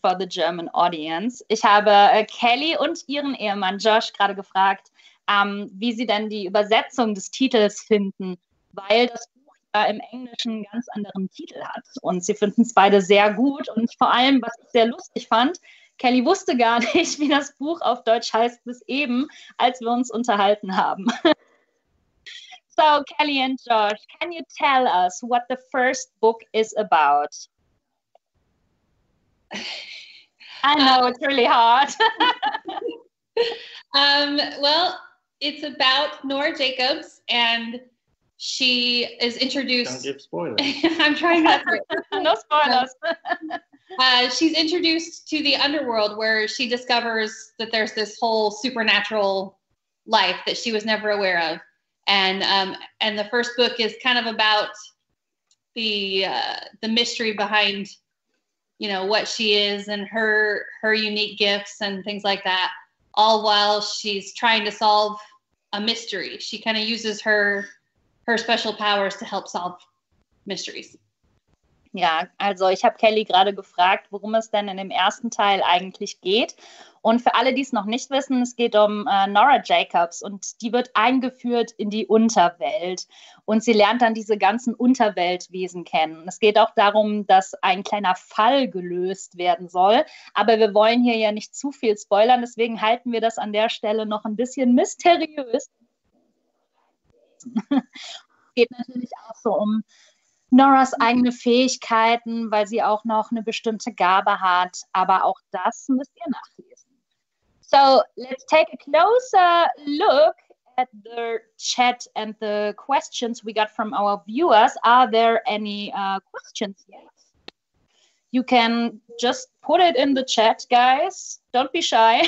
for the German audience. Ich habe Kelly und ihren Ehemann Josh gerade gefragt, wie sie denn die Übersetzung des Titels finden, weil das Buch ja im Englischen einen ganz anderen Titel hat. Und sie finden es beide sehr gut. Und vor allem, was ich sehr lustig fand, Kelly wusste gar nicht, wie das Buch auf Deutsch heißt, bis eben, als wir uns unterhalten haben. So, Kelly and Josh, can you tell us what the first book is about? I know it's really hard. Well, it's about Nora Jacobs, and she is introduced. Don't give spoilers. I'm trying not to. No spoilers. She's introduced to the underworld, where she discovers that there's this whole supernatural life that she was never aware of, and the first book is kind of about the mystery behind, you know, what she is and her unique gifts and things like that, all while she's trying to solve a mystery. She kind of uses her special powers to help solve mysteries. Ja, also ich habe Kelly gerade gefragt, worum es denn in dem ersten Teil eigentlich geht. Und für alle, die es noch nicht wissen, es geht um Nora Jacobs und die wird eingeführt in die Unterwelt. Und sie lernt dann diese ganzen Unterweltwesen kennen. Es geht auch darum, dass ein kleiner Fall gelöst werden soll. Aber wir wollen hier ja nicht zu viel spoilern, deswegen halten wir das an der Stelle noch ein bisschen mysteriös. Es geht natürlich auch so um Noras eigene Fähigkeiten, weil sie auch noch eine bestimmte Gabe hat. Aber auch das müsst ihr nachlesen. So let's take a closer look at the chat and the questions we got from our viewers. Are there any questions yet? You can just put it in the chat, guys. Don't be shy.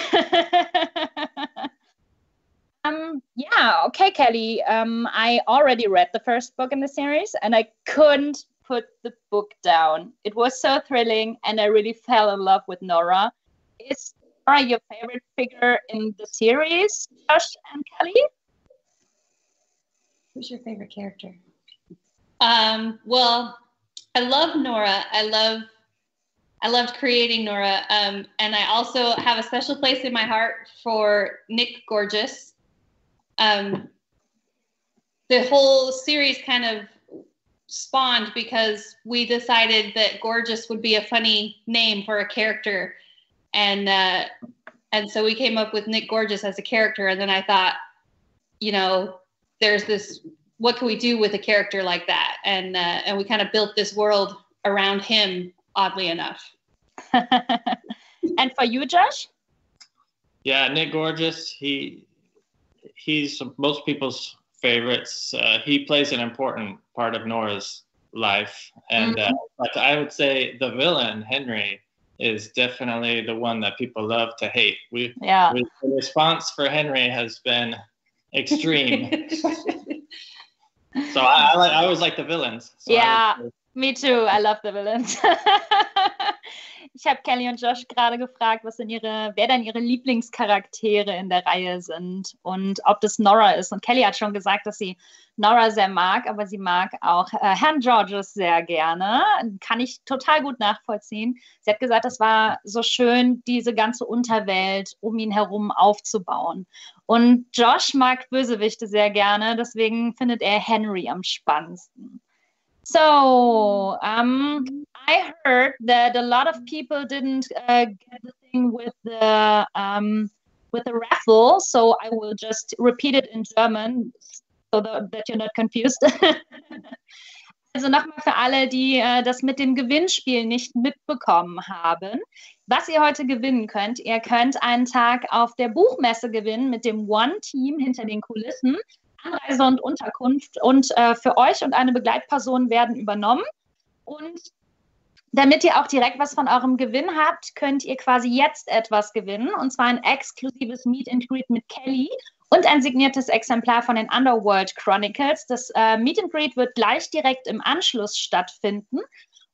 Yeah, okay, Kelly. I already read the first book in the series and I couldn't put the book down. It was so thrilling and I really fell in love with Nora. Is Nora your favorite figure in the series, Josh and Kelly? Who's your favorite character? Well, I love Nora. I loved creating Nora. And I also have a special place in my heart for Nick Gorgeous. The whole series kind of spawned because we decided that Gorgeous would be a funny name for a character. And so we came up with Nick Gorgeous as a character. And then I thought, you know, there's this, what can we do with a character like that? And we kind of built this world around him, oddly enough. And for you, Josh? Yeah, Nick Gorgeous, he's most people's favorites. He plays an important part of Nora's life. And but I would say the villain, Henry, is definitely the one that people love to hate. The response for Henry has been extreme. So I always like the villains. So yeah, me too. I love the villains. Ich habe Kelly und Josh gerade gefragt, wer denn ihre Lieblingscharaktere in der Reihe sind und ob das Nora ist. Und Kelly hat schon gesagt, dass sie Nora sehr mag, aber sie mag auch Herrn Georges sehr gerne. Kann ich total gut nachvollziehen. Sie hat gesagt, es war so schön, diese ganze Unterwelt um ihn herum aufzubauen. Und Josh mag Bösewichte sehr gerne, deswegen findet er Henry am spannendsten. So, I heard that a lot of people didn't get the thing with the raffle, so I will just repeat it in German, so that you're not confused. Also nochmal für alle, die das mit dem Gewinnspiel nicht mitbekommen haben. Was ihr heute gewinnen könnt, ihr könnt einen Tag auf der Buchmesse gewinnen mit dem One-Team hinter den Kulissen. Anreise und Unterkunft und für euch und eine Begleitperson werden übernommen. Und damit ihr auch direkt was von eurem Gewinn habt, könnt ihr quasi jetzt etwas gewinnen. Und zwar ein exklusives Meet and Greet mit Kelly und ein signiertes Exemplar von den Underworld Chronicles. Das Meet and Greet wird gleich direkt im Anschluss stattfinden.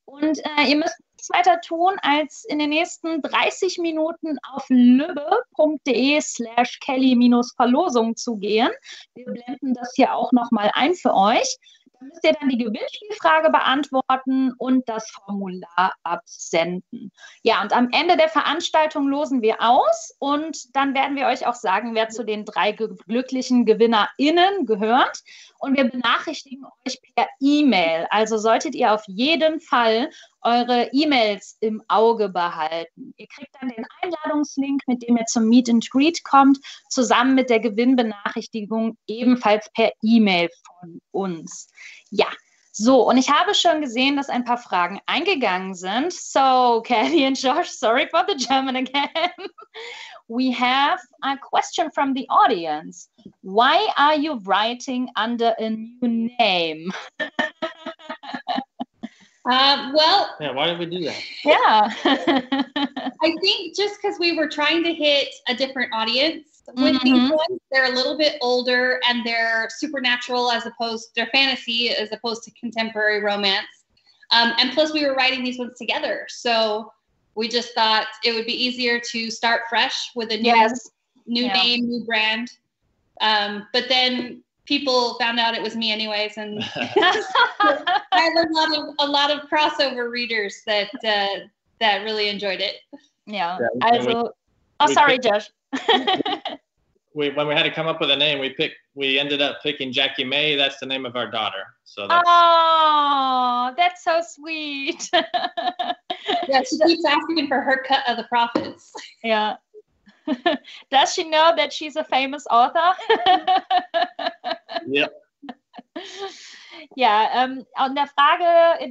Und ihr müsst nichts weiter tun, als in den nächsten 30 Minuten auf lübbe.de/Kelly-Verlosung zu gehen. Wir blenden das hier auch nochmal ein für euch. müsst ihr dann die Gewinnspielfrage beantworten und das Formular absenden. Ja, und am Ende der Veranstaltung losen wir aus und dann werden wir euch auch sagen, wer zu den 3 glücklichen GewinnerInnen gehört. Und wir benachrichtigen euch per E-Mail. Also solltet ihr auf jeden Fall eure E-Mails im Auge behalten. Ihr kriegt dann den Einladungslink, mit dem ihr zum Meet and Greet kommt, zusammen mit der Gewinnbenachrichtigung ebenfalls per E-Mail von uns. Ja, so, und ich habe schon gesehen, dass ein paar Fragen eingegangen sind. So, Kelly and Josh, sorry for the German again. We have a question from the audience. Why are you writing under a new name? Yeah, why did we do that? Yeah. I think just because we were trying to hit a different audience with these ones. They're a little bit older and they're supernatural they're fantasy as opposed to contemporary romance. And plus we were writing these ones together. So we just thought it would be easier to start fresh with a new name, new brand. But then people found out it was me anyways, and I had a lot of crossover readers that really enjoyed it. Yeah. Sorry, Josh. When we had to come up with a name, we ended up picking Jackie May. That's the name of our daughter. So that's so sweet. Yeah, she keeps asking for her cut of the profits. Yeah. Does she know that she's a famous author? Yep. Ja, und die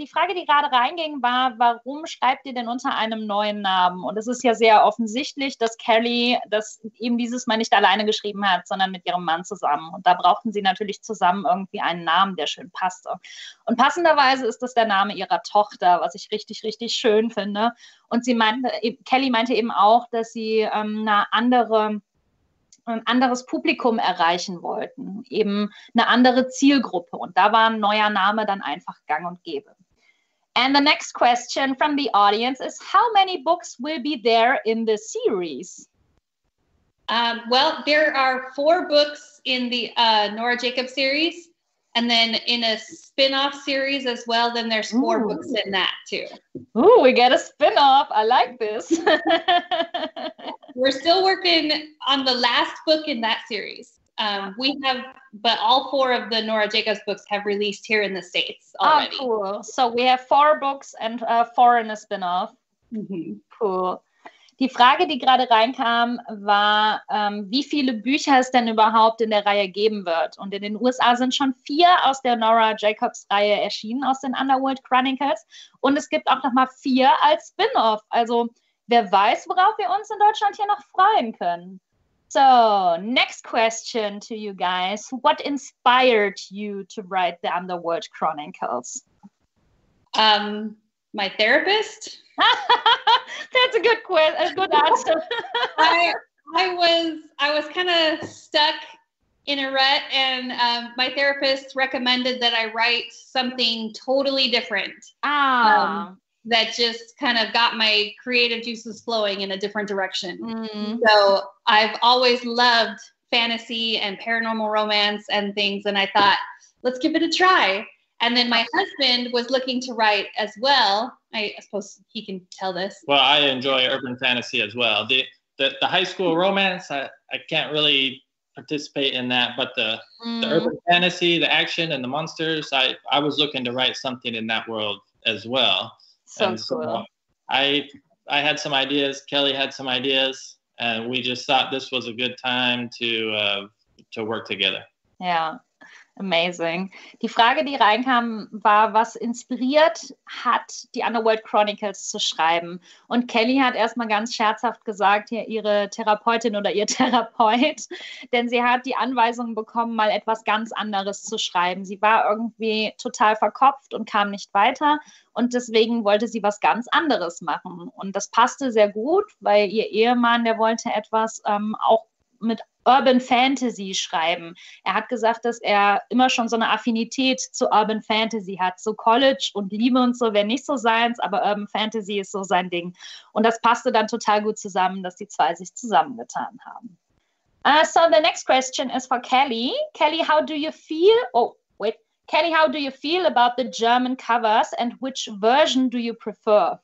Frage, die gerade reinging, war, warum schreibt ihr denn unter einem neuen Namen? Und es ist ja sehr offensichtlich, dass Kelly das eben dieses Mal nicht alleine geschrieben hat, sondern mit ihrem Mann zusammen. Und da brauchten sie natürlich zusammen irgendwie einen Namen, der schön passte. Und passenderweise ist das der Name ihrer Tochter, was ich richtig, richtig schön finde. Und Kelly meinte eben auch, dass sie ein anderes Publikum erreichen wollten, eben eine andere Zielgruppe. Und da war ein neuer Name dann einfach gang und gäbe. And the next question from the audience is, how many books will be there in the series? Well, there are 4 books in the Nora Jacob series. And then in a spin-off series as well, then there's 4 books in that too. Ooh, we get a spin-off. I like this. We're still working on the last book in that series. But all 4 of the Nora Jacobs books have released here in the States already. Oh, cool. So we have 4 books and 4 in a spin-off. Cool. Die Frage, die gerade reinkam, war, wie viele Bücher es denn überhaupt in der Reihe geben wird. Und in den USA sind schon 4 aus der Nora Jacobs Reihe erschienen, aus den Underworld Chronicles. Und es gibt auch nochmal 4 als Spin-off. Also wer weiß, worauf wir uns in Deutschland hier noch freuen können. So, next question to you guys. What inspired you to write the Underworld Chronicles? My therapist. That's a good answer. I was kind of stuck in a rut, and my therapist recommended that I write something totally different. That just kind of got my creative juices flowing in a different direction. So I've always loved fantasy and paranormal romance and things, and I thought, let's give it a try. And then my husband was looking to write as well. I suppose he can tell this. Well, I enjoy urban fantasy as well. The high school romance, I can't really participate in that, but the urban fantasy, the action and the monsters, I was looking to write something in that world as well. So I had some ideas, Kelly had some ideas, and we just thought this was a good time to work together. Yeah. Amazing. Die Frage, die reinkam, war, was inspiriert hat, die Underworld Chronicles zu schreiben. Und Kelly hat erstmal ganz scherzhaft gesagt, ja, ihre Therapeutin oder ihr Therapeut, denn sie hat die Anweisung bekommen, mal etwas ganz anderes zu schreiben. Sie war irgendwie total verkopft und kam nicht weiter und deswegen wollte sie was ganz anderes machen. Und das passte sehr gut, weil ihr Ehemann, der wollte etwas auch mit Urban Fantasy schreiben. Er hat gesagt, dass er immer schon so eine Affinität zu Urban Fantasy hat. So College und Liebe und so wäre nicht so seins, aber Urban Fantasy ist so sein Ding. Und das passte dann total gut zusammen, dass die 2 sich zusammengetan haben. So the next question is for Kelly. Kelly, how do you feel? Kelly, how do you feel about the German covers, and which version do you prefer?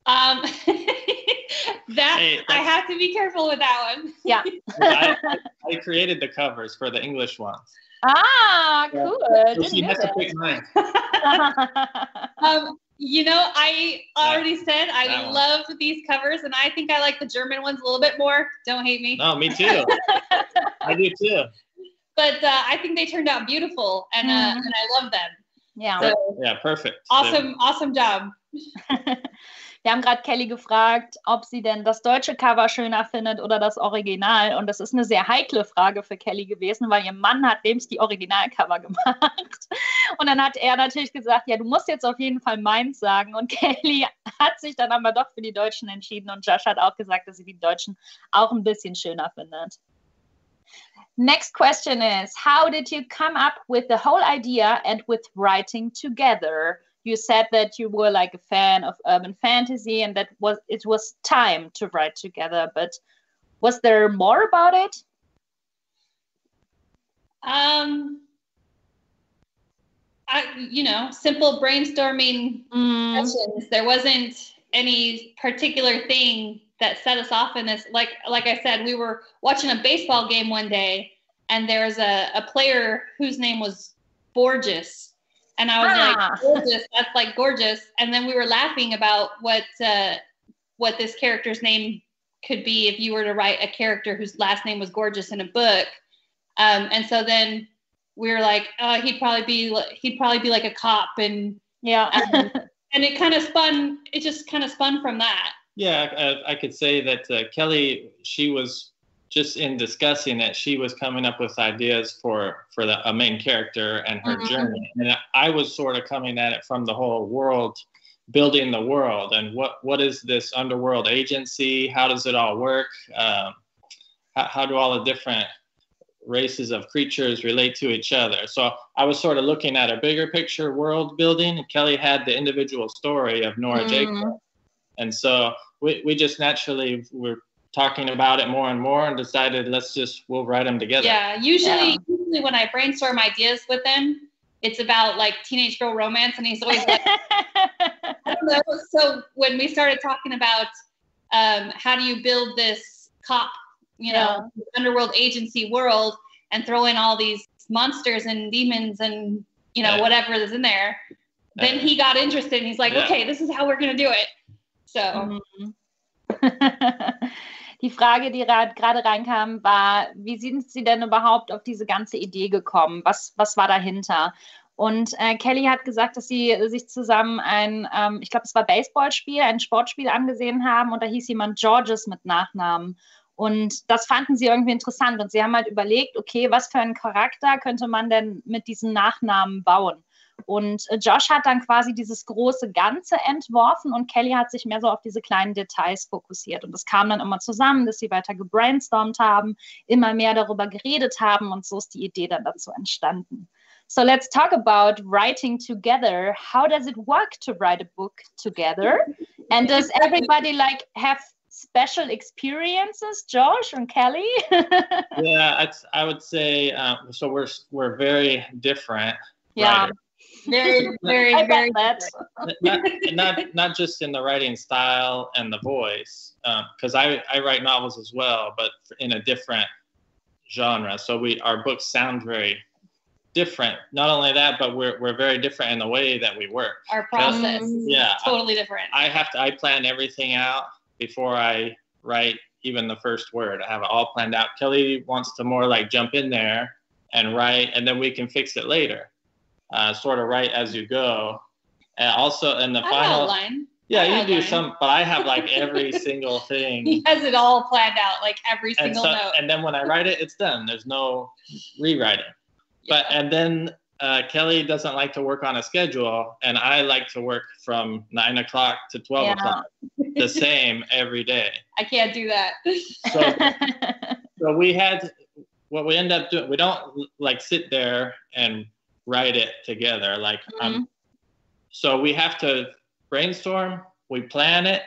I have to be careful with that one. Yeah. I created the covers for the English ones. Ah, cool. So she has to pick mine. I already said I love these covers, and I think I like the German ones a little bit more. Don't hate me. No, me too. I do too. But I think they turned out beautiful, and I love them. Ja. So, ja, perfekt. Awesome job. Wir haben gerade Kelly gefragt, ob sie denn das deutsche Cover schöner findet oder das Original. Und das ist eine sehr heikle Frage für Kelly gewesen, weil ihr Mann hat nämlich die Originalcover gemacht. Und dann hat er natürlich gesagt, ja, du musst jetzt auf jeden Fall meins sagen. Und Kelly hat sich dann aber doch für die Deutschen entschieden. Und Josh hat auch gesagt, dass sie die Deutschen auch ein bisschen schöner findet. Next question is, how did you come up with the whole idea and with writing together? You said that you were like a fan of urban fantasy and that it was time to write together, but was there more about it? Simple brainstorming sessions. There wasn't any particular thing that set us off in this. Like I said, we were watching a baseball game one day, and there was a player whose name was Borges. And I was like, gorgeous, that's like gorgeous. And then we were laughing about what this character's name could be if you were to write a character whose last name was Gorgeous in a book. And so then we were like, he'd probably be like a cop, and and it just kind of spun from that. Yeah, I could say that Kelly, she was just in discussing it, she was coming up with ideas for a main character and her journey. And I was sort of coming at it from the whole world, building the world, and what is this underworld agency? How does it all work? How do all the different races of creatures relate to each other? So I was sort of looking at a bigger picture world building, and Kelly had the individual story of Nora Jacob. And so we just naturally were talking about it more and more and decided we'll write them together. Yeah, usually when I brainstorm ideas with him, it's about like teenage girl romance, and he's always like, I don't know. So when we started talking about how do you build this cop, underworld agency world, and throw in all these monsters and demons and whatever is in there, then he got interested, and he's like, okay, this is how we're gonna do it. So. Die Frage, die gerade reinkam, war, wie sind Sie denn überhaupt auf diese ganze Idee gekommen? Was war dahinter? Und Kelly hat gesagt, dass sie sich zusammen ich glaube, es war Baseballspiel, ein Sportspiel angesehen haben, und da hieß jemand Georges mit Nachnamen. Und das fanden sie irgendwie interessant, und sie haben halt überlegt, okay, was für einen Charakter könnte man denn mit diesen Nachnamen bauen? Und Josh hat dann quasi dieses große Ganze entworfen, und Kelly hat sich mehr so auf diese kleinen Details fokussiert. Und das kam dann immer zusammen, dass sie weiter gebrainstormt haben, immer mehr darüber geredet haben, und so ist die Idee dann dazu entstanden. So let's talk about writing together. How does it work to write a book together? And does everybody have special experiences, Josh and Kelly? Yeah, I would say so. We're very different. Yeah. Writers. Very, very, very not just in the writing style and the voice, because I write novels as well, but in a different genre. So our books sound very different. Not only that, but we're very different in the way that we work. Our process, totally different. I plan everything out before I write even the first word. I have it all planned out. Kelly wants to more like jump in there and write, and then we can fix it later. Sort of write as you go. And also in the final line. Yeah, you do some, but I have like every single thing. He has it all planned out, like every single note. And then when I write it, it's done. There's no rewriting. Yeah. And then Kelly doesn't like to work on a schedule, and I like to work from 9 o'clock to 12 o'clock, the same every day. I can't do that. So what we end up doing, we don't like sit there and write it together. So we have to brainstorm, we plan it,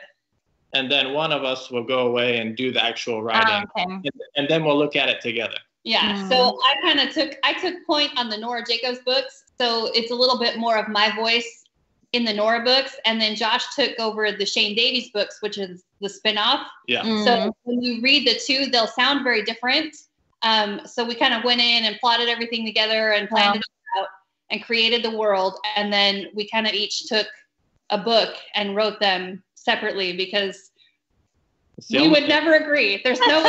and then one of us will go away and do the actual writing, and then we'll look at it together. Yeah. So I took point on the Nora Jacobs books. So it's a little bit more of my voice in the Nora books. And then Josh took over the Shane Davies books, which is the spinoff. Yeah. So when you read the two, they'll sound very different. So we kind of went in and plotted everything together and planned it out and created the world. And then we kind of each took a book and wrote them separately because we would never agree. There's no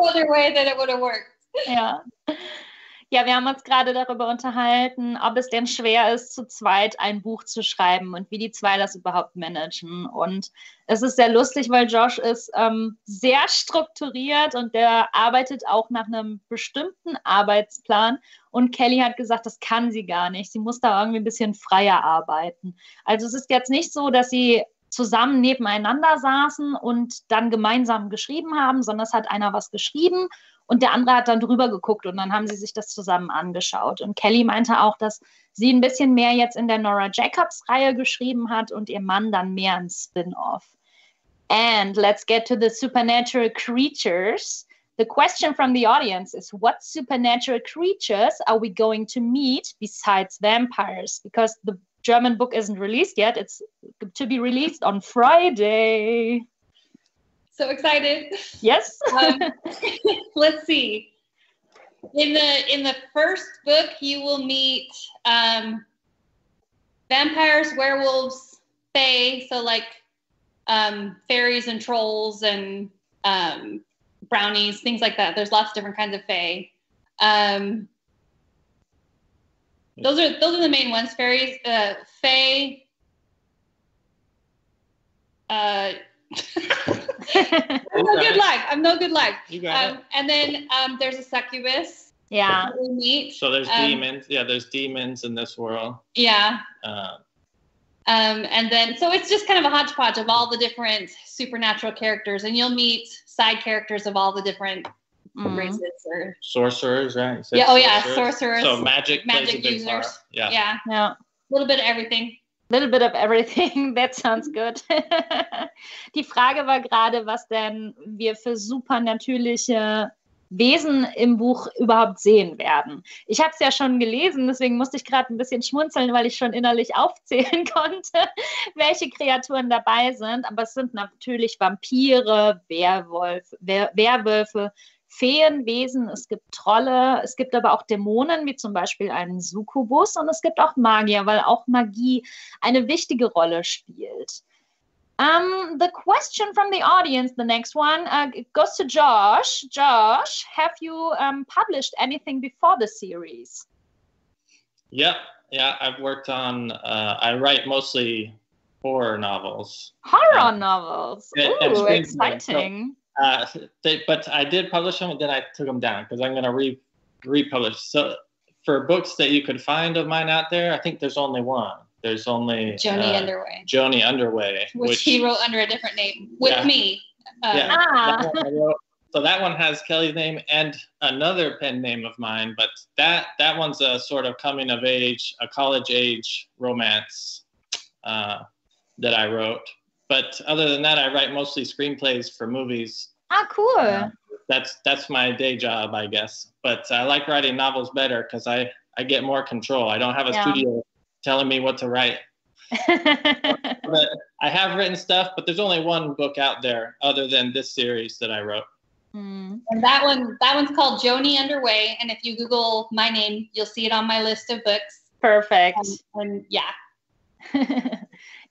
other way that it would have worked. Ja. Ja, wir haben uns gerade darüber unterhalten, ob es denn schwer ist, zu zweit ein Buch zu schreiben und wie die zwei das überhaupt managen. Und es ist sehr lustig, weil Josh ist sehr strukturiert und der arbeitet auch nach einem bestimmten Arbeitsplan. Und Kelly hat gesagt, das kann sie gar nicht. Sie muss da irgendwie ein bisschen freier arbeiten. Also es ist jetzt nicht so, dass sie zusammen nebeneinander saßen und dann gemeinsam geschrieben haben, sondern es hat einer was geschrieben und der andere hat dann drüber geguckt und dann haben sie sich das zusammen angeschaut. Und Kelly meinte auch, dass sie ein bisschen mehr jetzt in der Nora Jacobs-Reihe geschrieben hat und ihr Mann dann mehr ein Spin-off. And let's get to the supernatural creatures. The question from the audience is, what supernatural creatures are we going to meet besides vampires? Because the German book isn't released yet. It's to be released on Friday. So excited. Yes. Let's see. In the first book, you will meet vampires, werewolves, fae, so like fairies and trolls and brownies, things like that. There's lots of different kinds of fae. Those are the main ones. Fairies, fae. I'm no good live. You got it. And then there's a succubus. Yeah. We meet. So there's demons. Yeah, there's demons in this world. Yeah. And then so it's just kind of a hodgepodge of all the different supernatural characters, and you'll meet side characters of all the different races or sorcerers, right? Yeah. Oh yeah, sorcerers. So magic plays a big users. part. Yeah. Yeah. A little bit of everything. Little bit of everything, that sounds good. Die Frage war gerade, was denn wir für supernatürliche Wesen im Buch überhaupt sehen werden. Ich habe es ja schon gelesen, deswegen musste ich gerade ein bisschen schmunzeln, weil ich schon innerlich aufzählen konnte, welche Kreaturen dabei sind. Aber es sind natürlich Vampire, Werwölfe, Feenwesen, es gibt Trolle, es gibt aber auch Dämonen, wie zum Beispiel einen Succubus, und es gibt auch Magier, weil auch Magie eine wichtige Rolle spielt. The question from the audience, the next one, goes to Josh. Josh, have you published anything before the series? Yeah, I've worked on, I write mostly horror novels. Horror novels? Ooh, exciting. But I did publish them and then I took them down because I'm going to republish. So for books that you could find of mine out there, I think there's only one. There's only Joni Underway, which he wrote under a different name with me. So that one has Kelly's name and another pen name of mine, but that one's a sort of coming of age, a college age romance that I wrote. But other than that, I write mostly screenplays for movies. Cool. That's my day job, I guess. But I like writing novels better because I get more control. I don't have a studio telling me what to write. But I have written stuff, but there's only one book out there other than this series that I wrote. And that one's called Joni Underway. And if you Google my name, you'll see it on my list of books. Perfect. And yeah.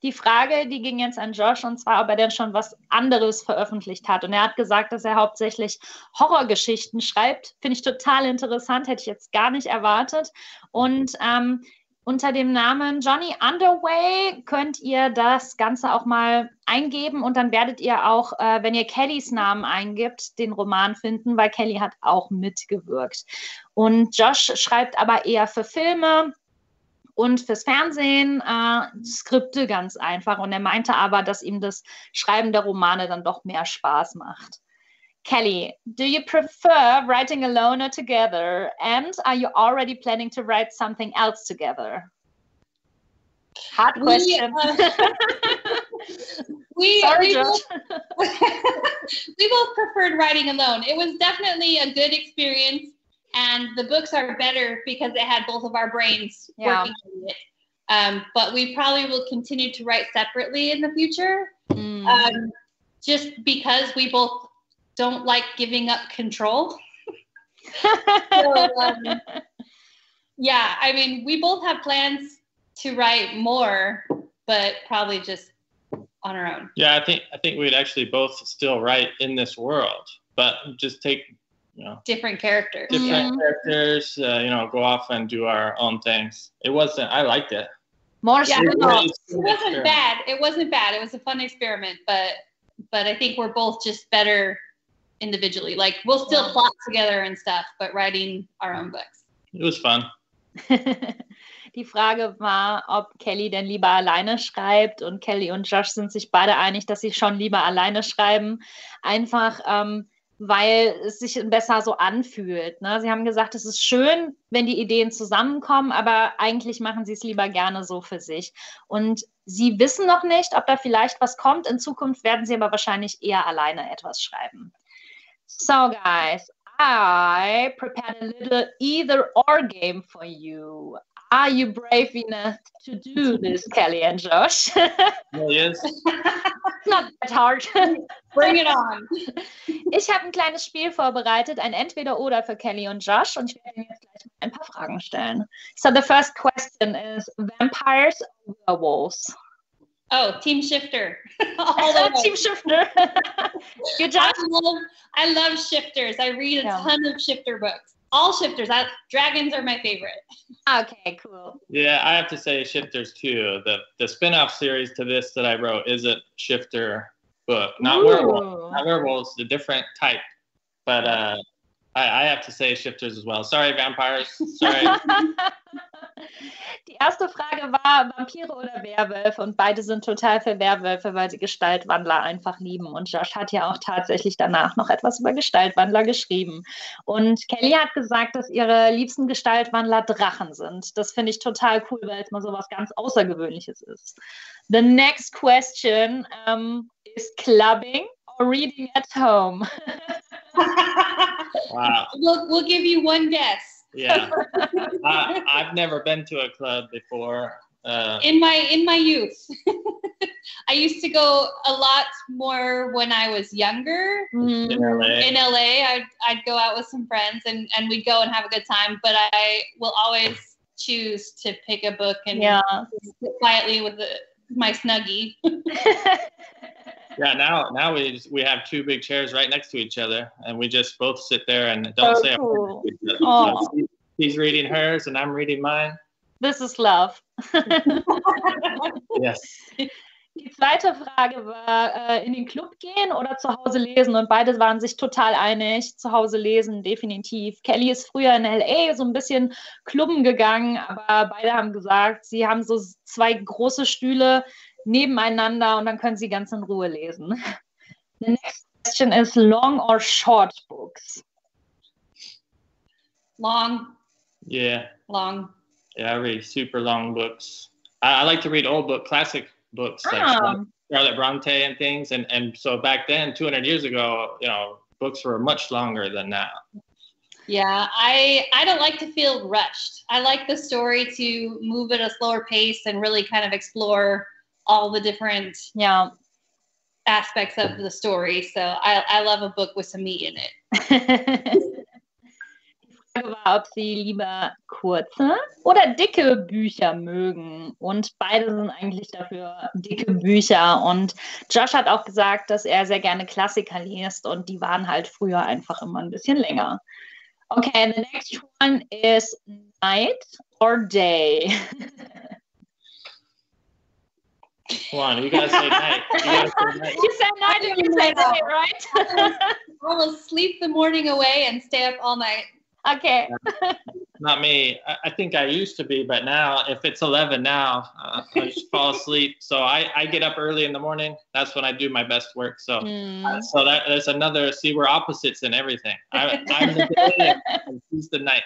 Die Frage, die ging jetzt an Josh, und zwar, ob er denn schon was anderes veröffentlicht hat. Und er hat gesagt, dass er hauptsächlich Horrorgeschichten schreibt. Finde ich total interessant, hätte ich jetzt gar nicht erwartet. Und unter dem Namen Joni Underway könnt ihr das Ganze auch mal eingeben und dann werdet ihr auch, wenn ihr Kellys Namen eingibt, den Roman finden, weil Kelly hat auch mitgewirkt. Und Josh schreibt aber eher für Filme und fürs Fernsehen Skripte ganz einfach. Und er meinte aber, dass ihm das Schreiben der Romane dann doch mehr Spaß macht. Kelly, do you prefer writing alone or together? And are you already planning to write something else together? Hard question. We both preferred writing alone. It was definitely a good experience And the books are better because it had both of our brains working on it. But we probably will continue to write separately in the future. Just because we both don't like giving up control. So, yeah, I mean, we both have plans to write more, but probably just on our own. Yeah, I think we'd actually both still write in this world, but just take, different characters. Characters, go off and do our own things. I liked it. It wasn't bad. It wasn't bad. It was a fun experiment, but I think we're both just better individually. Like, we'll still plot together and stuff, but writing our own books. It was fun. Die Frage war, ob Kelly denn lieber alleine schreibt, und Kelly und Josh sind sich beide einig, dass sie schon lieber alleine schreiben, einfach weil es sich besser so anfühlt. Ne? Sie haben gesagt, es ist schön, wenn die Ideen zusammenkommen, aber eigentlich machen sie es lieber gerne so für sich. Und sie wissen noch nicht, ob da vielleicht was kommt. In Zukunft werden sie aber wahrscheinlich eher alleine etwas schreiben. So, guys, I prepared a little either-or game for you. Are you brave enough to do this, Kelly and Josh? Yes. Not that hard. Bring it on. Ich habe ein kleines Spiel vorbereitet, ein Entweder-Oder für Kelly und Josh, und ich werde Ihnen jetzt gleich ein paar Fragen stellen. So the first question is, vampires or werewolves? Oh, Team Shifter. Team Shifter. You, Josh? I love shifters. I read a ton of shifter books. All shifters. Dragons are my favorite. Okay, cool. Yeah, I have to say shifters too. The spin-off series to this that I wrote is a shifter book. Not werewolves, the different type. But I have to say shifters as well. Sorry, vampires. Sorry. Die erste Frage war Vampire oder Werwölfe, und beide sind total für Werwölfe, weil sie Gestaltwandler einfach lieben. Und Josh hat ja auch tatsächlich danach noch etwas über Gestaltwandler geschrieben. Und Kelly hat gesagt, dass ihre liebsten Gestaltwandler Drachen sind. Das finde ich total cool, weil es mal so was ganz Außergewöhnliches ist. The next question is clubbing or reading at home? Wow. We'll give you one guess. Yeah, I've never been to a club before. In my youth, I used to go a lot more when I was younger. In LA, I'd go out with some friends and we'd go and have a good time. But I will always choose to pick a book and sit quietly with my Snuggie. Yeah, now we have two big chairs right next to each other, and we just both sit there and don't say cool. a word. Oh. She's reading hers and I'm reading mine. This is love. Yes. Die zweite Frage war, in den Club gehen oder zu Hause lesen, und beide waren sich total einig, zu Hause lesen, definitiv. Kelly ist früher in LA so ein bisschen klubben gegangen, aber beide haben gesagt, sie haben so 2 große Stühle nebeneinander und dann können sie ganz in Ruhe lesen. The next question is long or short books? Long. Yeah. Long. Yeah, I read super long books. I like to read classic books like Charlotte Bronte and things. And so back then, 200 years ago, books were much longer than now. Yeah, I don't like to feel rushed. I like the story to move at a slower pace and really kind of explore all the different aspects of the story. So I love a book with some meat in it. Die Frage war, ob sie lieber kurze oder dicke Bücher mögen. Und beide sind eigentlich dafür dicke Bücher. Und Josh hat auch gesagt, dass er sehr gerne Klassiker liest, und die waren halt früher einfach immer ein bisschen länger. Okay, the next one is night or day? Come on, you gotta say night. You said night and you said day, right? I will sleep the morning away and stay up all night. Okay. Not me. I think I used to be, but now, if it's 11 now, I just fall asleep. So I get up early in the morning. That's when I do my best work. So so there's another, see, we're opposites in everything. I'm the day and she's the night.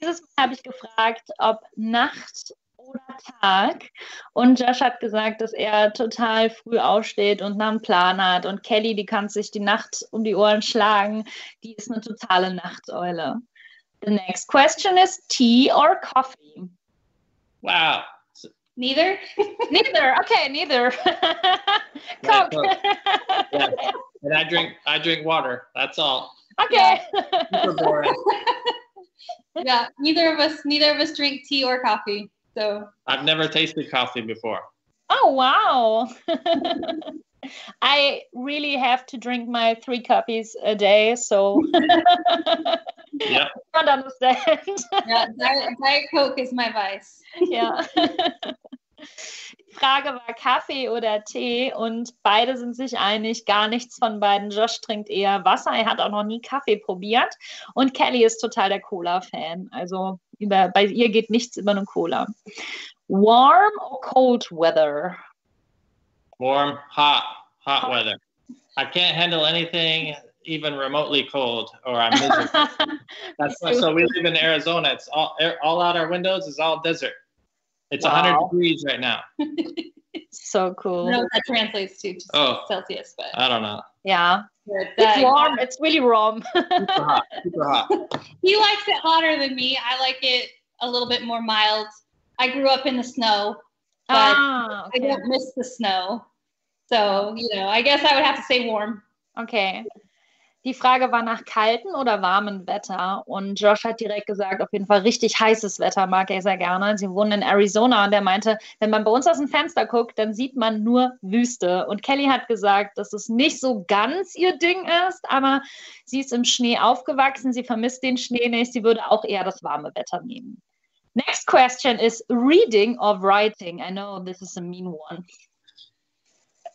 Dieses Mal habe ich gefragt, ob Nacht oder Tag. Und Josh hat gesagt, dass er total früh aufsteht und einen Plan hat. Und Kelly, die kann sich die Nacht um die Ohren schlagen. Die ist eine totale Nachteule. The next question is tea or coffee? Wow. Neither? Neither. Okay, neither. Coke. Yeah. And I drink water. That's all. Okay. Super boring. Yeah, neither of us drink tea or coffee. So I've never tasted coffee before. Oh, wow. I really have to drink my 3 coffees a day, so Yeah. I don't understand. yeah, Diet Coke is my vice. Ja. Die Frage war Kaffee oder Tee und beide sind sich einig, gar nichts von beiden. Josh trinkt eher Wasser, er hat auch noch nie Kaffee probiert und Kelly ist total der Cola-Fan. Also bei ihr geht nichts über eine Cola. Warm or cold weather? Warm, hot weather. I can't handle anything even remotely cold, or I'm miserable. So we live in Arizona. It's all out our windows is all desert. It's 100 degrees right now. So cool. I don't know what that translates to Celsius, but I don't know. Yeah. It's warm. It's really warm. Super hot. He likes it hotter than me. I like it a little bit more mild. I grew up in the snow, but I don't miss the snow. So, I guess I would have to say warm. Okay. Die Frage war nach kaltem oder warmem Wetter und Josh hat direkt gesagt, auf jeden Fall richtig heißes Wetter mag er sehr gerne. Sie wohnen in Arizona und er meinte, wenn man bei uns aus dem Fenster guckt, dann sieht man nur Wüste. Und Kelly hat gesagt, dass es nicht so ganz ihr Ding ist, aber sie ist im Schnee aufgewachsen, sie vermisst den Schnee nicht, sie würde auch eher das warme Wetter nehmen. Next question is reading or writing. I know this is a mean one.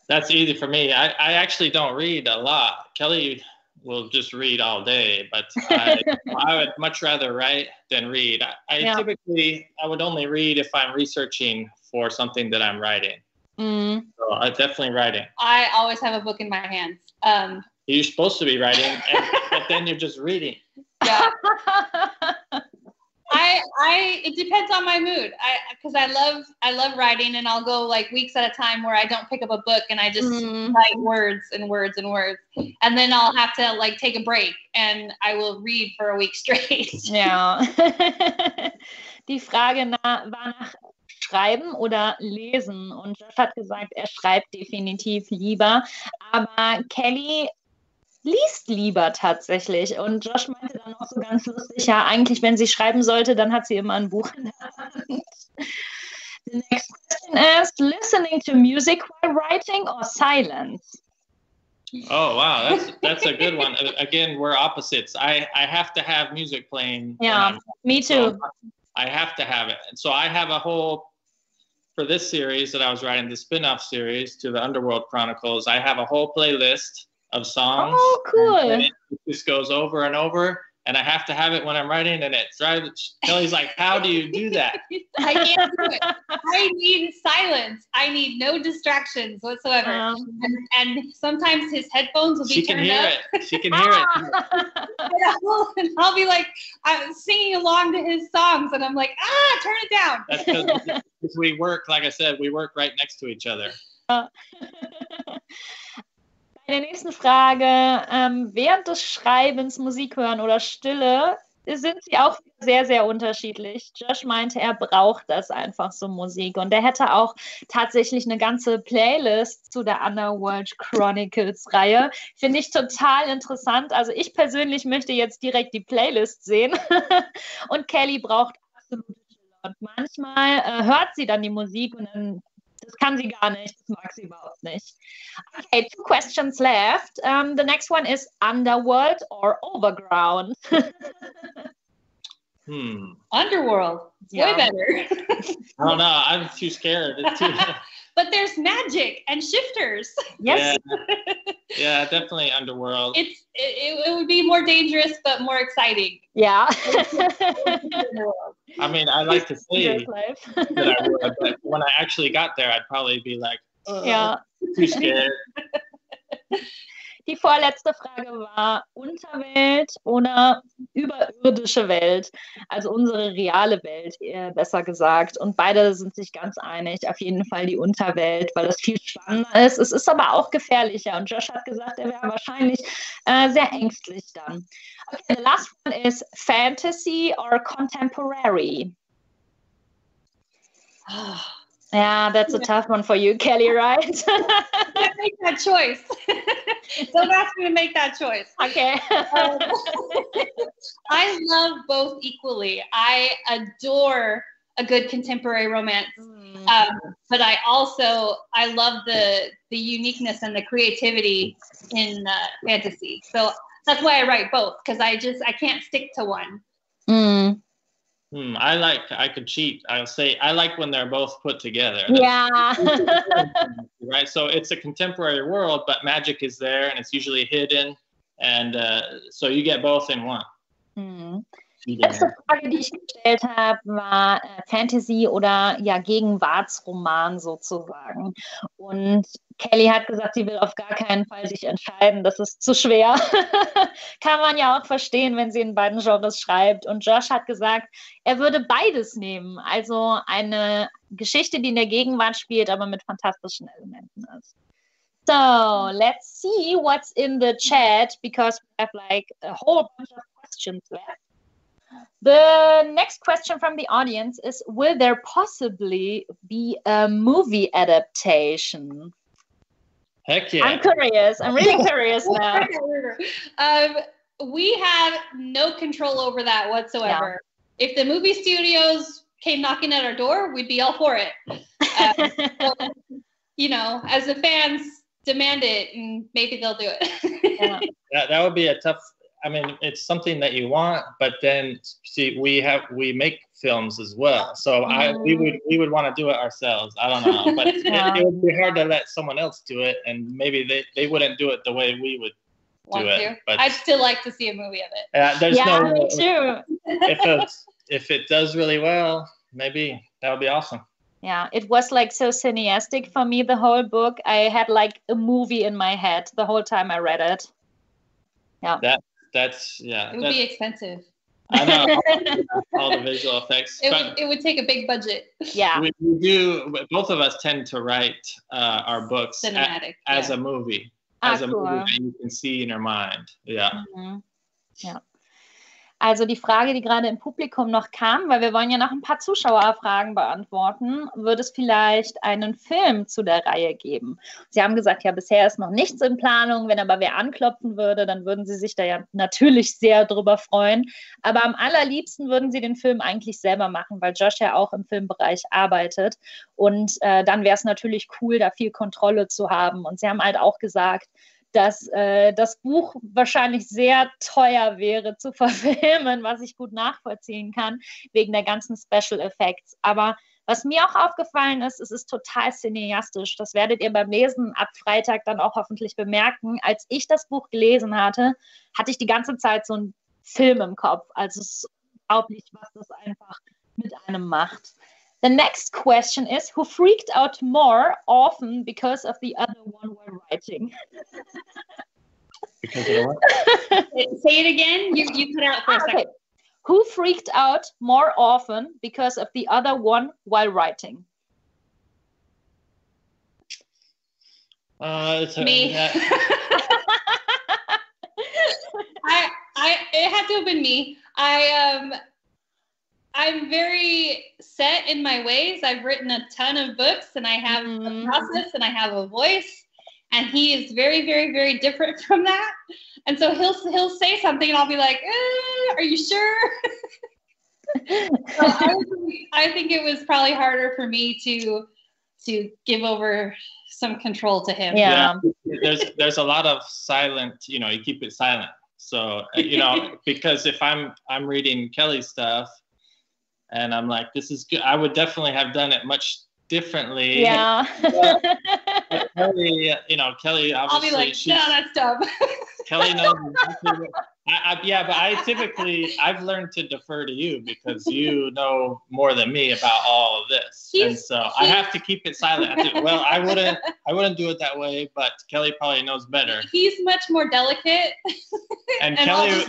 That's easy for me. I actually don't read a lot. Kelly will just read all day, but I would much rather write than read. Typically, I would only read if I'm researching for something that I'm writing. So I'm definitely writing. I always have a book in my hands. You're supposed to be writing, but then you're just reading. Yeah. It depends on my mood. Because I love writing, and I'll go like weeks at a time where I don't pick up a book and I just write words and words and words, and then I'll have to like take a break and I will read for a week straight. Ja. Die Frage war nach Schreiben oder Lesen und Josh hat gesagt, er schreibt definitiv lieber, aber Kelly liest lieber tatsächlich. Und Josh meinte dann auch so ganz lustig, ja, eigentlich, wenn sie schreiben sollte, dann hat sie immer ein Buch in der Hand. The next question is listening to music while writing or silence? Oh, wow. That's a good one. Again, we're opposites. I have to have music playing. Yeah, me too. So I have to have it. So I have a whole, for this series that I was writing, the spin-off series to the Underworld Chronicles, I have a whole playlist of songs. Oh, cool. And it just goes over and over, and I have to have it when I'm writing, and it drives Kelly's like, how do you do that? I can't do it. I need silence. I need no distractions whatsoever. And sometimes his headphones will be turned up. She can hear it. And I'll be like, I'm singing along to his songs, and I'm like, turn it down. That's because we work, like I said, we work right next to each other. Bei der nächsten Frage, während des Schreibens Musik hören oder Stille, sind sie auch sehr, sehr unterschiedlich. Josh meinte, er braucht das einfach so Musik und er hätte auch tatsächlich eine ganze Playlist zu der Underworld Chronicles Reihe. Finde ich total interessant. Also ich persönlich möchte jetzt direkt die Playlist sehen und Kelly braucht absolute Stille. Und manchmal hört sie dann die Musik und dann das kann sie gar nicht, das mag sie überhaupt nicht. Okay, 2 questions left. The next one is Underworld or Overground? Underworld. It's way better. I don't know. I'm too scared. But there's magic and shifters. Yes. Yeah, definitely Underworld. It would be more dangerous, but more exciting. Yeah. I mean, I like to say that I would, but when I actually got there, I'd probably be like, too scared. Die vorletzte Frage war Unterwelt oder überirdische Welt, also unsere reale Welt, besser gesagt. Und beide sind sich ganz einig, auf jeden Fall die Unterwelt, weil das viel spannender ist. Es ist aber auch gefährlicher. Und Josh hat gesagt, er wäre wahrscheinlich sehr ängstlich dann. Okay, the last one is Fantasy or Contemporary? Yeah, that's a tough one for you, Kelly, right? Can't make that choice. Don't ask me to make that choice. Okay. I love both equally. I adore a good contemporary romance, but I love the uniqueness and the creativity in fantasy. So that's why I write both, because I can't stick to one. I could cheat. I'll say I like when they're both put together. Yeah. Right. So it's a contemporary world, but magic is there, and it's usually hidden, and so you get both in one. Die letzte Frage, die ich gestellt habe, war Fantasy oder ja Gegenwartsroman sozusagen. Und Kelly hat gesagt, sie will auf gar keinen Fall sich entscheiden. Das ist zu schwer. Kann man ja auch verstehen, wenn sie in beiden Genres schreibt. Und Josh hat gesagt, er würde beides nehmen. Also eine Geschichte, die in der Gegenwart spielt, aber mit fantastischen Elementen ist. So, let's see what's in the chat, because we have like a whole bunch of questions left. The next question from the audience is, will there possibly be a movie adaptation? Heck yeah. I'm curious. I'm really curious now. We have no control over that whatsoever. Yeah. If the movie studios came knocking at our door, we'd be all for it. So, you know, as the fans, demand it and maybe they'll do it. That would be a tough, I mean, it's something that you want, but then see, we make films as well. So we would want to do it ourselves. I don't know, but it would be hard to let someone else do it, and maybe they wouldn't do it the way we would do it. But I'd still like to see a movie of it. There's me too. If it does really well, maybe that would be awesome. Yeah, it was like so cineastic for me, the whole book. I had like a movie in my head the whole time I read it. Yeah. It would be expensive. I know, all the visual effects. It would take a big budget. Yeah. We do, both of us tend to write our books as a movie. As a movie that you can see in your mind. Yeah. Ja. Also die Frage, die gerade im Publikum noch kam, weil wir wollen ja noch ein paar Zuschauerfragen beantworten, wird es vielleicht einen Film zu der Reihe geben? Sie haben gesagt, ja, bisher ist noch nichts in Planung. Wenn aber wer anklopfen würde, dann würden Sie sich da ja natürlich sehr drüber freuen. Aber am allerliebsten würden Sie den Film eigentlich selber machen, weil Josh ja auch im Filmbereich arbeitet. Und dann wäre es natürlich cool, da viel Kontrolle zu haben. Und Sie haben halt auch gesagt, dass das Buch wahrscheinlich sehr teuer wäre zu verfilmen, was ich gut nachvollziehen kann, wegen der ganzen Special Effects. Aber was mir auch aufgefallen ist, es ist total cineastisch. Das werdet ihr beim Lesen ab Freitag dann auch hoffentlich bemerken. Als ich das Buch gelesen hatte, hatte ich die ganze Zeit so einen Film im Kopf. Also es ist unglaublich, was das einfach mit einem macht. The next question is, who freaked out more often because of the other one while writing? Because of what? Say it again. You cut out for a second. Who freaked out more often because of the other one while writing? Me. It had to have been me. I'm very set in my ways. I've written a ton of books and I have a process and I have a voice, and he is very, very, very different from that. And so he'll say something and I'll be like, are you sure? So I think it was probably harder for me to give over some control to him. Yeah. There's a lot of silent, you keep it silent. So, because if I'm reading Kelly's stuff, and I'm like, this is good, I would definitely have done it much differently. Yeah. But Kelly, Kelly obviously. I'll be like, no, that's dumb. Kelly knows Yeah, but I've learned to defer to you because you know more than me about all of this, and so I have to keep it silent. I wouldn't do it that way, but Kelly probably knows better. He's much more delicate, and Kelly,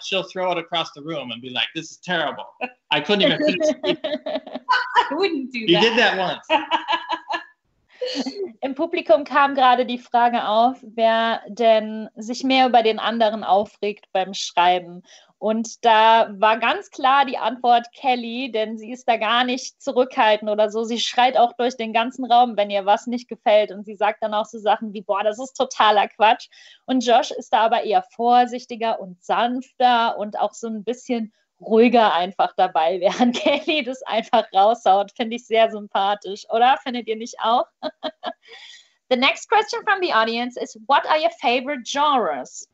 she'll throw it across the room and be like, "This is terrible. I couldn't even finish." I wouldn't do that. You did that once. Im Publikum kam gerade die Frage auf, wer denn sich mehr über den anderen aufregt beim Schreiben. Und da war ganz klar die Antwort Kelly, denn sie ist da gar nicht zurückhaltend oder so. Sie schreit auch durch den ganzen Raum, wenn ihr was nicht gefällt. Und sie sagt dann auch so Sachen wie, boah, das ist totaler Quatsch. Und Josh ist da aber eher vorsichtiger und sanfter und auch so ein bisschen ruhiger einfach dabei, während Kelly das einfach raushaut. Finde ich sehr sympathisch, oder? Findet ihr nicht auch? The next question from the audience is, what are your favorite genres?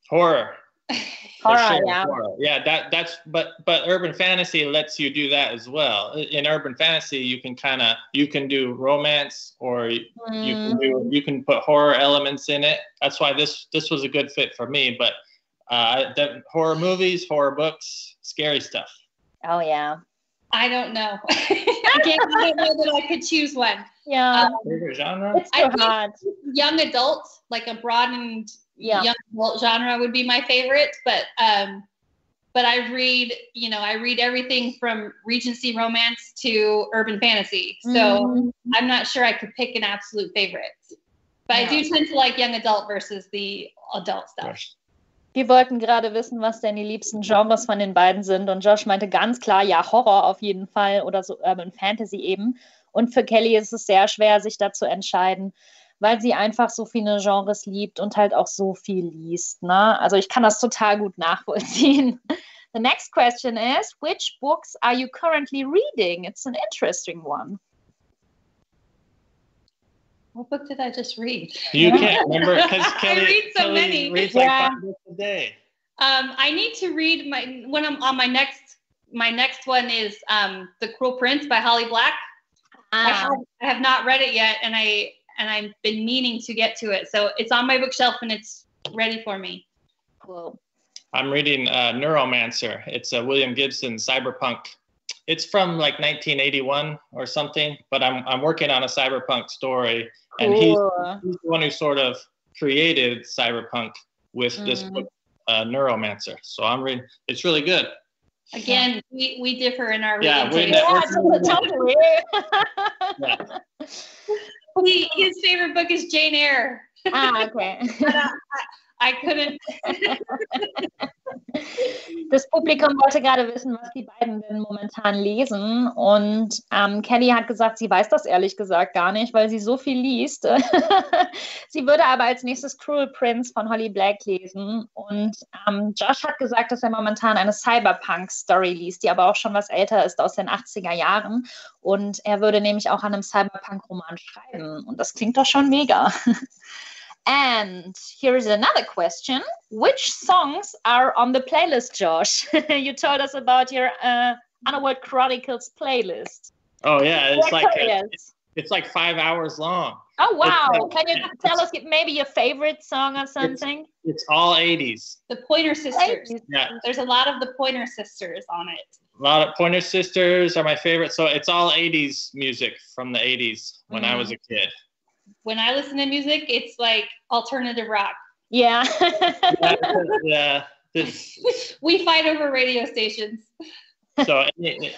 Horror. Horror, sure, yeah. Horror. Yeah, but urban fantasy lets you do that as well. In urban fantasy, you can do romance, or you can put horror elements in it. That's why this was a good fit for me, but horror movies, horror books, scary stuff. Oh, yeah. I don't know. I don't know that I could choose one. Yeah. Favorite genre? It's too hard. Young adult, like a broadened young adult genre would be my favorite. But I read everything from Regency romance to urban fantasy. So I'm not sure I could pick an absolute favorite. But I do tend to like young adult versus the adult stuff. Wir wollten gerade wissen, was denn die liebsten Genres von den beiden sind. Und Josh meinte ganz klar, ja, Horror auf jeden Fall oder so Urban Fantasy eben. Und für Kelly ist es sehr schwer, sich da zu entscheiden, weil sie einfach so viele Genres liebt und halt auch so viel liest. Ne? Also ich kann das total gut nachvollziehen. The next question is, which books are you currently reading? It's an interesting one. What book did I just read? You can't remember because Kelly, I read so many. Reads like 5 books a day. I need to read my next one is The Cruel Prince by Holly Black. I have not read it yet, and I've been meaning to get to it. So it's on my bookshelf and it's ready for me. Cool. I'm reading Neuromancer. It's a William Gibson cyberpunk. It's from like 1981 or something, but I'm working on a cyberpunk story, and he's the one who sort of created cyberpunk with this book, Neuromancer. So I'm reading. It's really good. Again, we differ in our reading taste. Totally. His favorite book is Jane Eyre. Okay. I couldn't. Das Publikum wollte gerade wissen, was die beiden denn momentan lesen. Und Kelly hat gesagt, sie weiß das ehrlich gesagt gar nicht, weil sie so viel liest. Sie würde aber als nächstes Cruel Prince von Holly Black lesen. Und Josh hat gesagt, dass er momentan eine Cyberpunk-Story liest, die aber auch schon was älter ist, aus den 80er Jahren. Und er würde nämlich auch an einem Cyberpunk-Roman schreiben. Und das klingt doch schon mega. And here is another question. Which songs are on the playlist, Josh? You told us about your Underworld Chronicles playlist. Oh, yeah. It's like 5 hours long. Oh, wow. Can you tell us maybe your favorite song or something? It's all 80s. The Pointer Sisters. Yeah. There's a lot of the Pointer Sisters on it. A lot of Pointer Sisters are my favorite. So it's all 80s music from the 80s when I was a kid. When I listen to music, it's like alternative rock. Yeah. Yeah. We fight over radio stations. So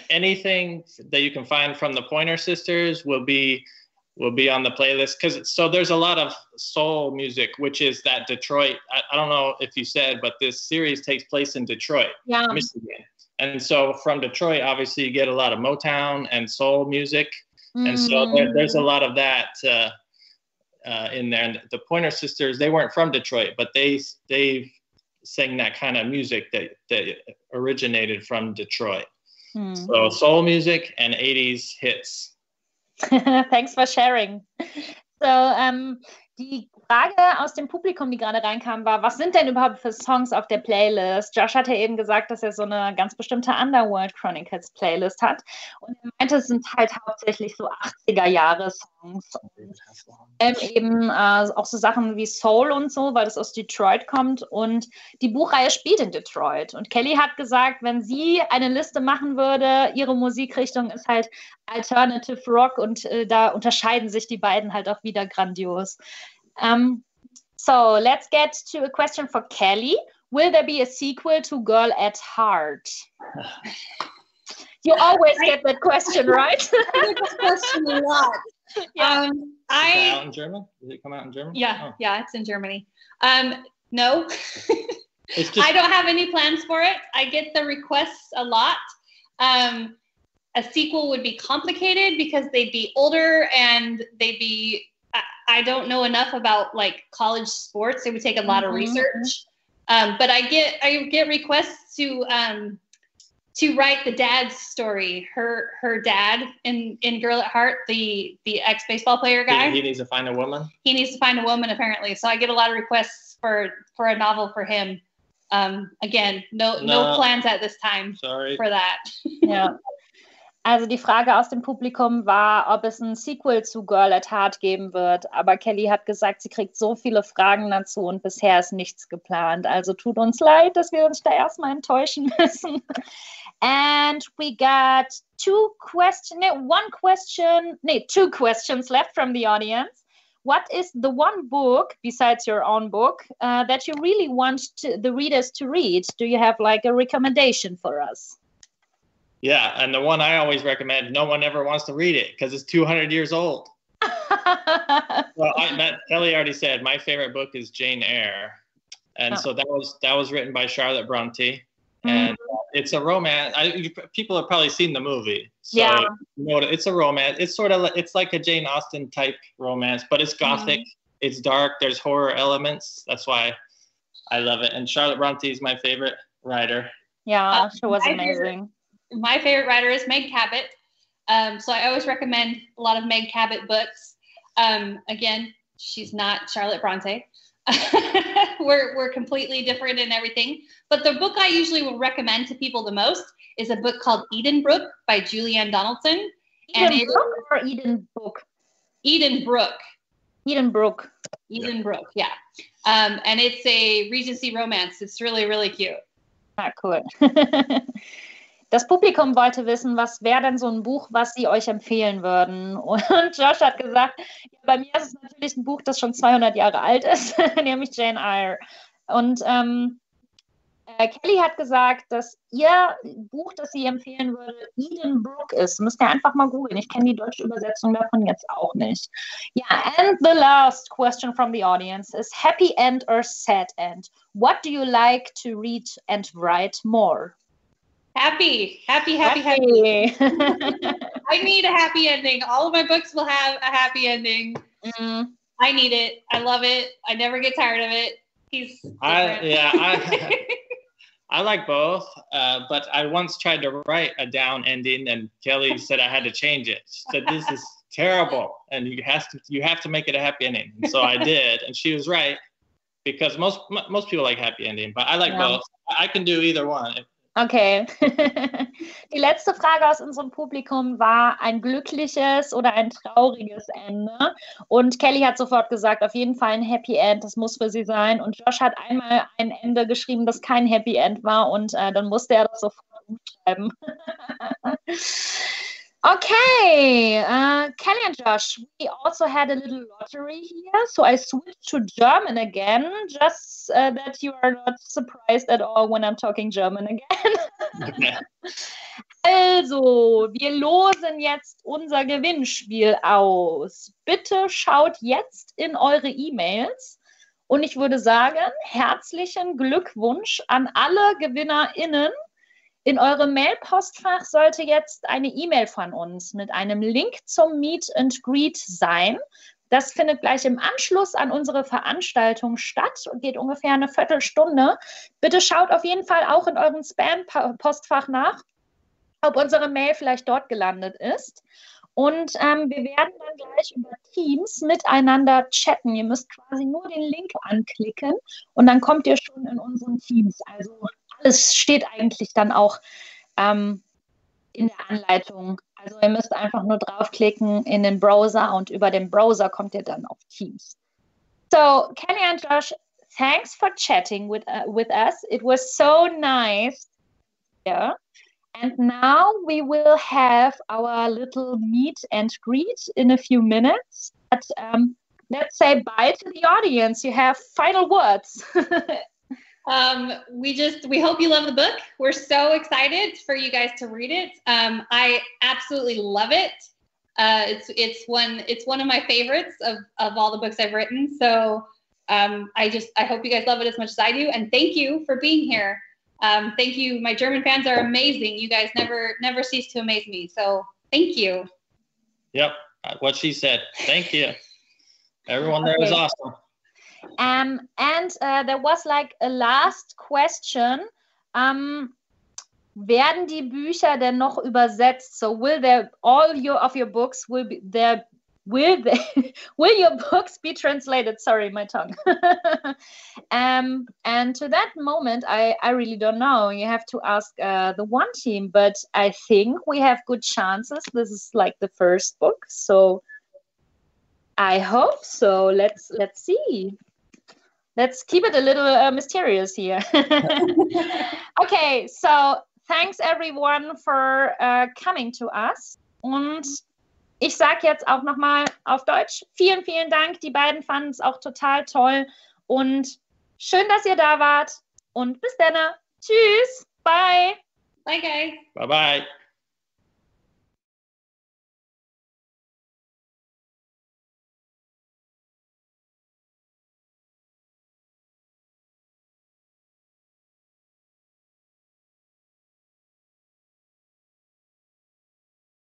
anything that you can find from the Pointer Sisters will be on the playlist. So there's a lot of soul music, which is that Detroit. I don't know if you said, but this series takes place in Detroit, Michigan. And so from Detroit, obviously, you get a lot of Motown and soul music. And so there's a lot of that in there. And the Pointer Sisters, they weren't from Detroit, but they sang that kind of music that originated from Detroit. So soul music and 80s hits. Thanks for sharing. So Die Frage aus dem Publikum, die gerade reinkam, war, was sind denn überhaupt für Songs auf der Playlist? Josh hat ja eben gesagt, dass er so eine ganz bestimmte Underworld Chronicles Playlist hat. Und er meinte, es sind halt hauptsächlich so 80er-Jahre-Songs. Eben auch so Sachen wie Soul und so, weil das aus Detroit kommt. Und die Buchreihe spielt in Detroit. Und Kelly hat gesagt, wenn sie eine Liste machen würde, ihre Musikrichtung ist halt Alternative Rock und da unterscheiden sich die beiden halt auch wieder grandios. So let's get to a question for Kelly. Will there be a sequel to Girl at Heart? You always get that question, right? I get this question a lot. Yeah. Is it out in German? Does it come out in German? Yeah, Oh. yeah, it's in Germany. No, It's just, I don't have any plans for it. I get the requests a lot. A sequel would be complicated because they'd be older and they'd be, I don't know enough about like college sports. It would take a lot of research. But I get requests to write the dad's story. Her dad in Girl at Heart, the ex-baseball player guy. he needs to find a woman. He needs to find a woman apparently. So I get a lot of requests for a novel for him. Again, no plans at this time. Sorry. For that. Ja. Also die Frage aus dem Publikum war, ob es ein Sequel zu Girl at Heart geben wird. Aber Kelly hat gesagt, sie kriegt so viele Fragen dazu und bisher ist nichts geplant. Also tut uns leid, dass wir uns da erstmal enttäuschen müssen. And we got two questions left from the audience. What is the one book, besides your own book, that you really want the readers to read? Do you have like a recommendation for us? Yeah, and the one I always recommend, no one ever wants to read it because it's 200 years old. Well, Kelly already said my favorite book is Jane Eyre, and so that was written by Charlotte Bronte, and it's a romance. People have probably seen the movie, so Yeah. you know, it's a romance. It's like a Jane Austen type romance, but it's gothic. It's dark. There's horror elements. That's why I love it. And Charlotte Bronte is my favorite writer. Yeah, she was amazing. My favorite writer is Meg Cabot. So I always recommend a lot of Meg Cabot books. Again, she's not Charlotte Bronte. We're completely different in everything. But the book I usually will recommend to people the most is a book called Edenbrook by Julianne Donaldson. Edenbrook or Edenbrook? Edenbrook. Edenbrook. Edenbrook, yeah. And it's a Regency romance. It's really, really cute. Ah, cool. Das Publikum wollte wissen, was wäre denn so ein Buch, was sie euch empfehlen würden? Und Josh hat gesagt, ja, bei mir ist es natürlich ein Buch, das schon 200 Jahre alt ist, nämlich Jane Eyre. Und Kelly hat gesagt, dass ihr Buch, das sie empfehlen würde, Edenbrook ist. Müsst ihr einfach mal googeln. Ich kenne die deutsche Übersetzung davon jetzt auch nicht. Ja, and the last question from the audience is happy end or sad end? What do you like to read and write more? Happy. I need a happy ending. All of my books will have a happy ending. I need it. I love it. I never get tired of it. I like both, but I once tried to write a down ending, and Kelly said I had to change it. She said, "This is terrible, and you have to make it a happy ending." And so I did, and she was right, because most people like happy ending, but I like both. I can do either one. Okay. Die letzte Frage aus unserem Publikum war ein glückliches oder ein trauriges Ende. Und Kelly hat sofort gesagt, auf jeden Fall ein Happy End, das muss für sie sein. Und Josh hat einmal ein Ende geschrieben, das kein Happy End war. Und dann musste er das sofort umschreiben. Okay, Kelly and Josh, we also had a little lottery here, so I switched to German again, just that you are not surprised at all when I'm talking German again. Okay. Also, wir losen jetzt unser Gewinnspiel aus. Bitte schaut jetzt in eure E-Mails und ich würde sagen, herzlichen Glückwunsch an alle GewinnerInnen. In eurem Mailpostfach sollte jetzt eine E-Mail von uns mit einem Link zum Meet and Greet sein. Das findet gleich im Anschluss an unsere Veranstaltung statt und geht ungefähr eine Viertelstunde. Bitte schaut auf jeden Fall auch in eurem Spam-Postfach nach, ob unsere Mail vielleicht dort gelandet ist. Und wir werden dann gleich über Teams miteinander chatten. Ihr müsst quasi nur den Link anklicken und dann kommt ihr schon in unseren Teams. Also alles steht eigentlich dann auch in der Anleitung. Also ihr müsst einfach nur draufklicken in den Browser und über den Browser kommt ihr dann auf Teams. So, Kelly and Josh, thanks for chatting with us. It was so nice. Yeah. And now we will have our little meet and greet in a few minutes. But let's say bye to the audience. You have final words. We hope you love the book. We're so excited for you guys to read it. I absolutely love it. It's one of my favorites of all the books I've written. So I hope you guys love it as much as I do. And thank you for being here. Thank you. My German fans are amazing. You guys never cease to amaze me. So thank you. Yep. What she said. Thank you. Everyone there was awesome. And there was like a last question. Werden die Bücher denn noch übersetzt? So will your books will your books be translated? Sorry, my tongue. And to that moment, I really don't know. You have to ask the one team, but I think we have good chances. This is like the first book, so I hope so. Let's see. Let's keep it a little mysterious here. Okay, so thanks everyone for coming to us. Und ich sage jetzt auch nochmal auf Deutsch, vielen, vielen Dank. Die beiden fanden es auch total toll. Und schön, dass ihr da wart. Und bis dann. Tschüss. Bye. Bye, guys. Bye-bye.